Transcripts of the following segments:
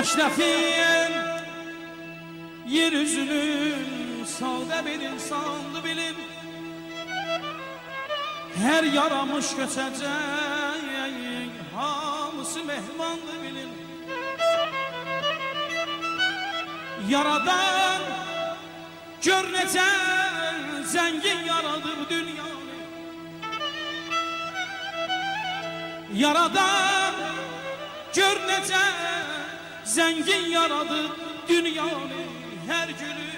Eşrefim yeryüzünün sade bir insandı bilim. Her yaramış göçecek hamısı mehmandı bilim. Yaradan gör necə zengin yaradır dünyanı. Yaradan gör necə zengin yaradır dünyanı. Her gülü,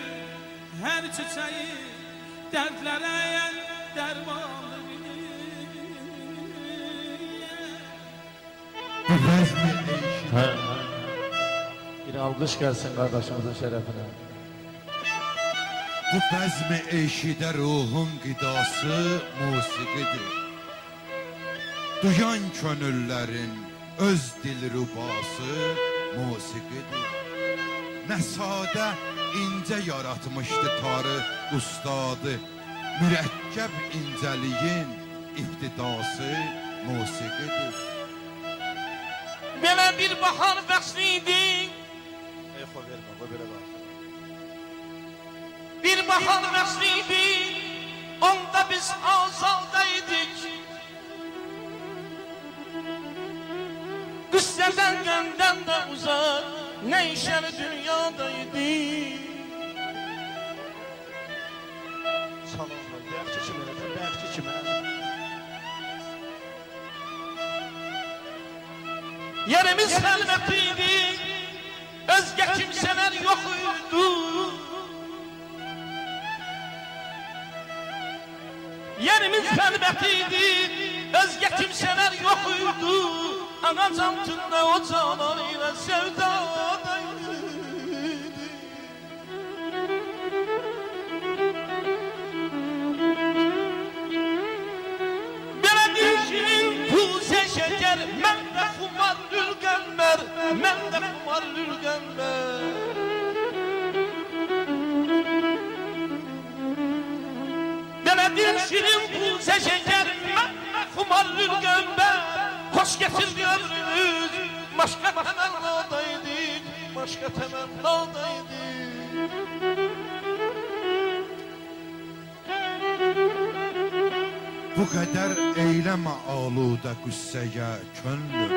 her çiçeği dertlere dermanı bilir. Bir alkış gelsin kardeşimizin şerefine. Bu bəzm-i eşidə ruhun qidası musiqidir. Duyan könüllərin öz dilrubası musiqidir. Nə sadə incə yaratmışdı tarı ustadı. Mürəkkəb incəliyin iftidası musiqidir. Belə bir bahar bəxsliydi. Eko verme, bu böyle bak. Bir bahar bəxsliydi. Onda biz azaldaydık. Qüssədən, qəmdən də uzaq, nə işəli dünyadaydı. Salam, bəyəkçi kimi, bəyəkçi kimi. Yerimiz xəlvət idi, özgə kimsələr yox idi. Yerimiz xəlvət idi, özgə kimsələr yox idi. Anacan tündə o canan ilə sevdadaydı. Belə bir şirin pulse şeker, mən də xumar lülgənlər, mən də xumar lülgənlər. Belə bir şirin pulse şeker, mən də xumar lülgənlər. Hoş getirdi ömrümüz, başka temennadaydık, başka temennadaydık. Bu qədər eyləmə aludə qüssəyə könlüm.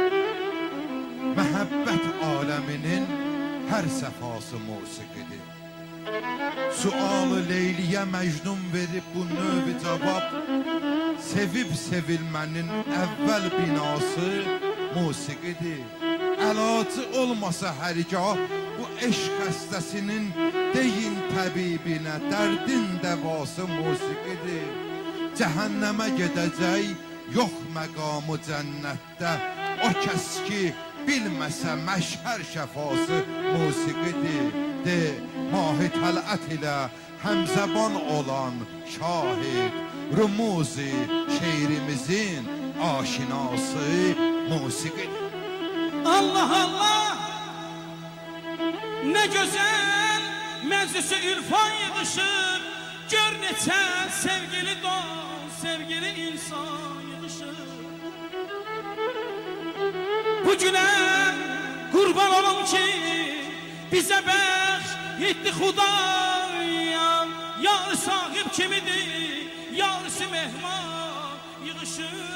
Məhəbbət aləminin hər səfası musiqidir. Sualı Leyliyə Məcnun verib bu növü cavab. Sevib sevilmənin əvvəl binası musiqidir. Əlacı olmasa hərgah bu eşq xəstəsinin deyin təbibinə dərdin dəvası musiqidir. Cəhənnəmə gedəcək yox məqamı cənnətdə. O kəs ki bilməsə məşhər şəfası musiqidir. De mahi tələt ilə həmzəban olan şahid rumuzi şeirimizin aşinası musiqidir. Allah Allah, ne güzel meclisi ürfan yığışır. Gör neçə sevgili dost, sevgili insan yığışır. Bugüne kurban olum ki bize bəxş etdi Xudayam. Yar sahib kimidir, yarısı mehman yığışır.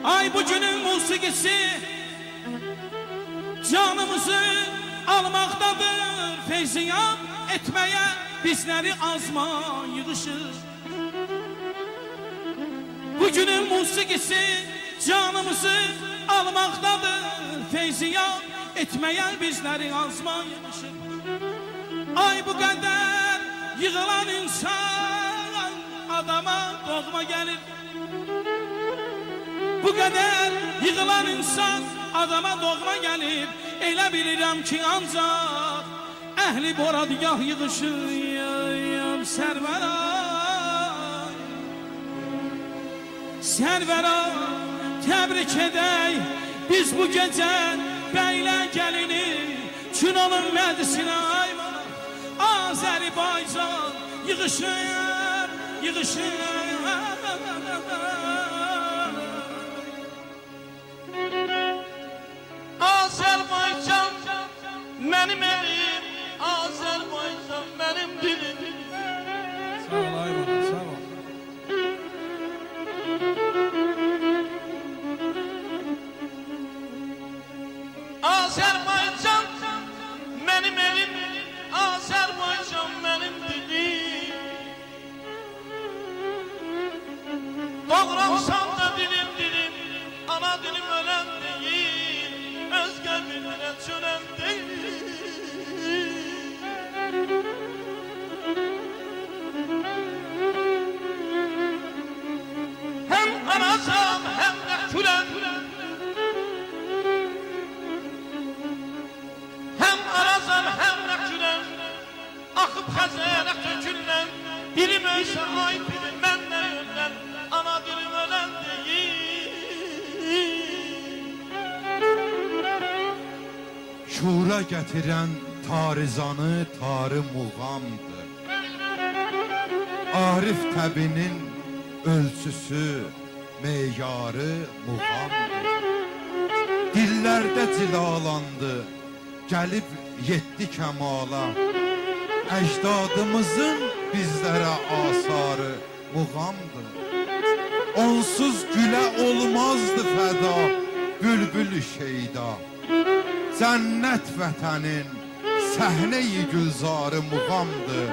Ay bugünün musikisi canımızı almaqdadır. Feyziyat etmeye bizleri azman yığışır. Bugünün musikisi canımızı almaqdadır. Feyziyat etmeye bizleri azman yığışır. Ay bu kadar yığılan insan adama doğma gelir. Bu kadar yığılan insan adama doğma gelir. Elə bilirəm ki ancaq əhli boradgah yığışır. Sərvəray, Sərvəray, təbrik edək biz bu gecə bəylə gəlini. Çün olun məclisinə ayva Azərbaycan yığışır, yığışır. benim elim, Azerbaycan benim dilim. Sağ ol Ayvan, sağ ol. Azerbaycan benim elim, Azerbaycan benim dilim. Doğramsam da dilim dilim, ana dilim ölen değil, özge diline çölen değil. Hem anasam hem de külen, hem anasam hem de külen, akıp hazene tökülen, dilim ölse ay dilim benden ölen, ana dilim ölen değil. Şura getiren tarizanı tarı muğamdır. Arif təbinin ölçüsü, meyarı muğamdır. Dillerde cilalandı, gelip yetti kemala. Ecdadımızın bizlere asarı muğamdır. Onsuz güle olmazdı feda, bülbül şeyda. Cennet vətənin səhne-i gülzarı muğamdır.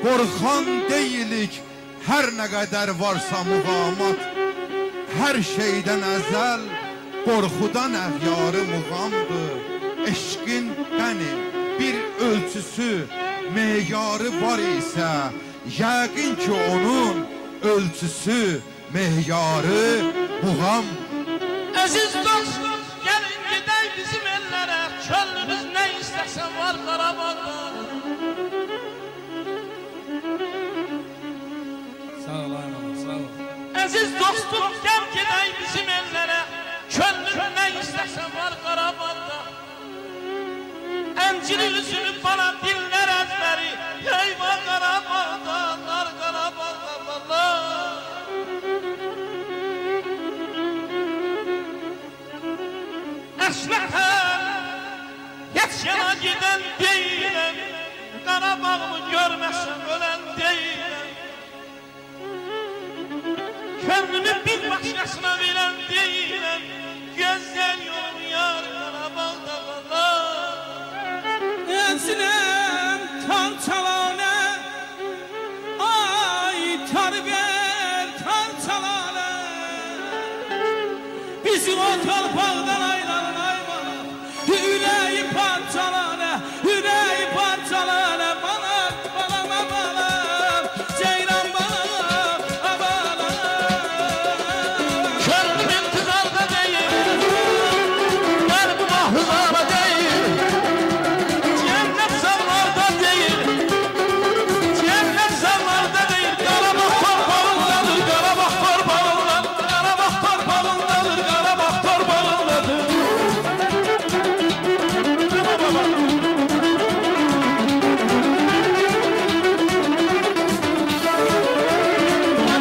Qorxan deyilik, hər nə qədər varsa muğamat, hər şeydən əzəl, qorxudan əğyarı muğamdır. Eşqin qəni bir ölçüsü, meyarı var isə, yəqin ki onun ölçüsü, meyarı muğamdır. Aziz dostum, gelin gidey bizim ellere, çöllümüz ne istersen var Karabağ'da. Sağ ol Ayvan, sağ ol. Aziz dostum, gel gidey bizim ellere, çöllümüz ne istersen var Karabağ'da. Encili yüzünü bana dinler ezberi, eyvah Karabağ'da, nar Karabağ'da vallahi. Esnafım, hiç yana giden değilim, Karabağ'ımı görmezsem ölen değilim. Kendimi bir başkasına veren değilim, gözler yolum yar Karabağ'da vallahi. Ensinem tarçalane, ay tarber tarçalane. Bizi o torpağdan aylanın Ayvan'a, yüreği parçalane, yüreği parçalane. Bana, bana, bana, ceylan bana, bana. Kendimi intizarda değil, kalbim ahzarda değil. Cennet sallarda değil, cennet sallarda değil. Karabağ torpağındadır, Karabağ torpağındadır, Karabağ torpağındadır, Karabağ torpağındadır.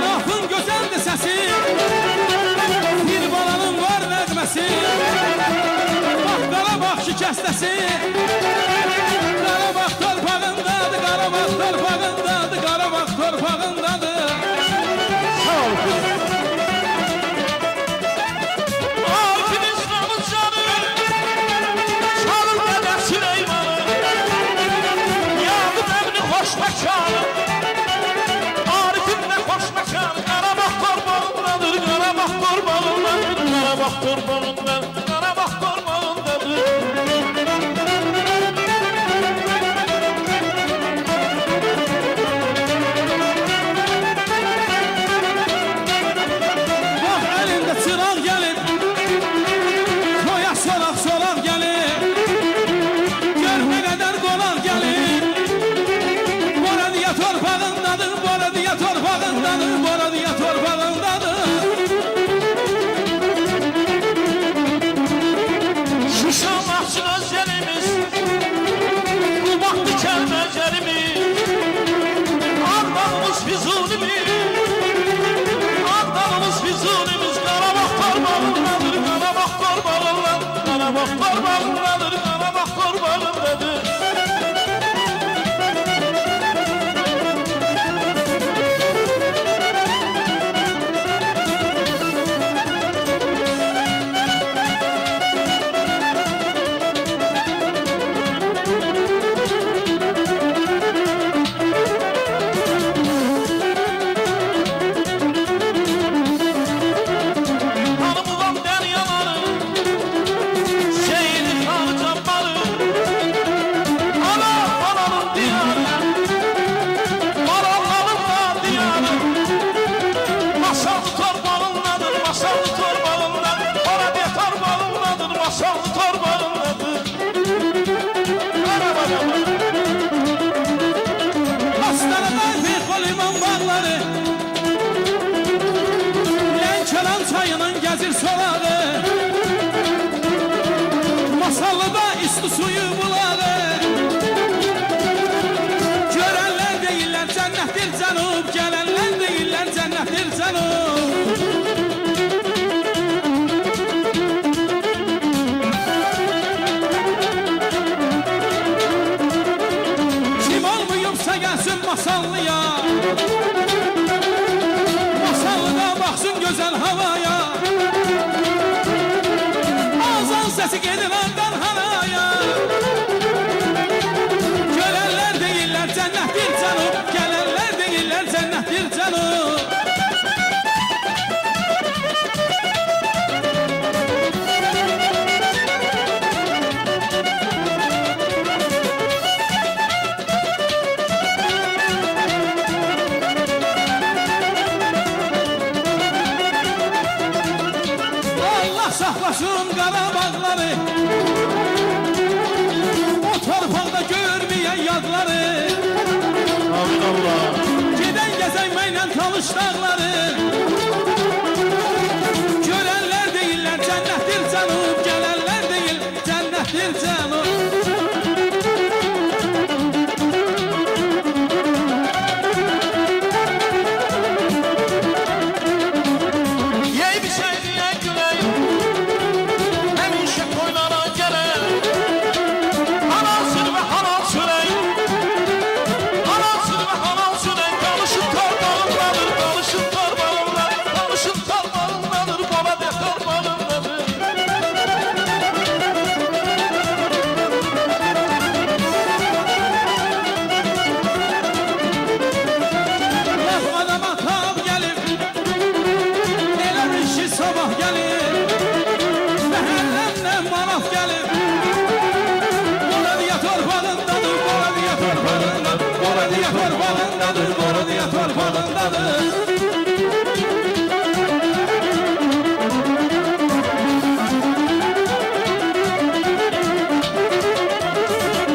Lafın gözəldir səsi, bir balanın var nəğməsi. Bax Qarabağ şikəstəsi, Qarabağ torpağındadır, Qarabağ torpağındadır, Qarabağ torpağındadır. Sağ ol kızım. Arifimiz namız canı, çalır dede Süleyman'ı. Yağdı demli hoş mekanı, Arif'in de hoş mekanı. Karabağ torpağındadır, Karabağ torpağındadır, Karabağ torpağındadır, Karabağ torpağındadır. Bax əlində çıraq gəlir, toya solaq gəlir. Gör nə qədər qonaq gəlir, Qoradiya güzel havaya. Azan sesi gelir andan hanaya. Görenler değiller cennettir canım, gelenler değiller cennettir canım. Saxlasın Qarabağları, o torpaqda görməyən yadları. Amin Allah. Gedən gəzənməklə talış dağları. Görənlər deyirlər cənnətdir canım, gələnlər deyil cənnətdir canım.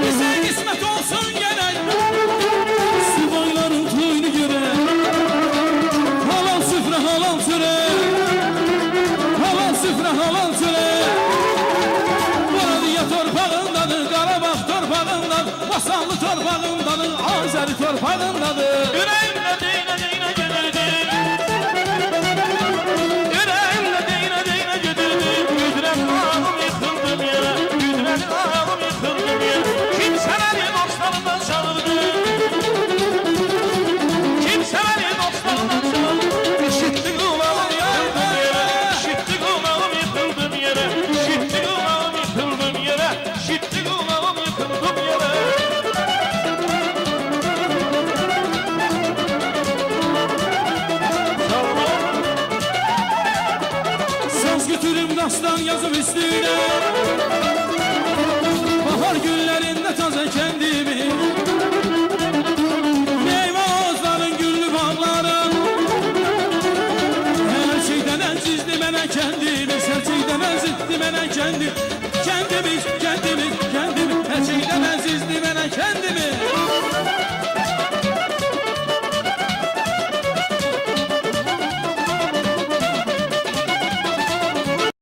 Bize kısmet olsun gerek, subayların toyunu göre. Halal süfre halal töre, halal süfre halal töre. Boradiya torpağındadır, Qarabağ torpağındadır, Masallı torpağındadır, Azeri torpağındadır. Yüreğimle deyine deyine gedirdim, yüreğimle deyine deyine gedirdim. Güdren ağım yıkıldım yere, güdren ağım yıkıldım yere. Kimseleri dostlarından çağırdı, kimseleri dostlarından çağırdı. İşitti kulağım yıkıldım yere, işitti kulağım yıkıldım yere, işitti kulağım yıkıldım yere, işitti kulağım yıkıldım yere. Söz götürüm dastan yazım üstüne, bahar günlerinde taze kendimi. Meyve ağızların güllü bağları, her şeyden enzizdi mene kendimiz, her şeyden enzizdi mene kendimiz. Kendimiz, kendimiz, kendimiz, her şeyden enzizdi mene kendimiz.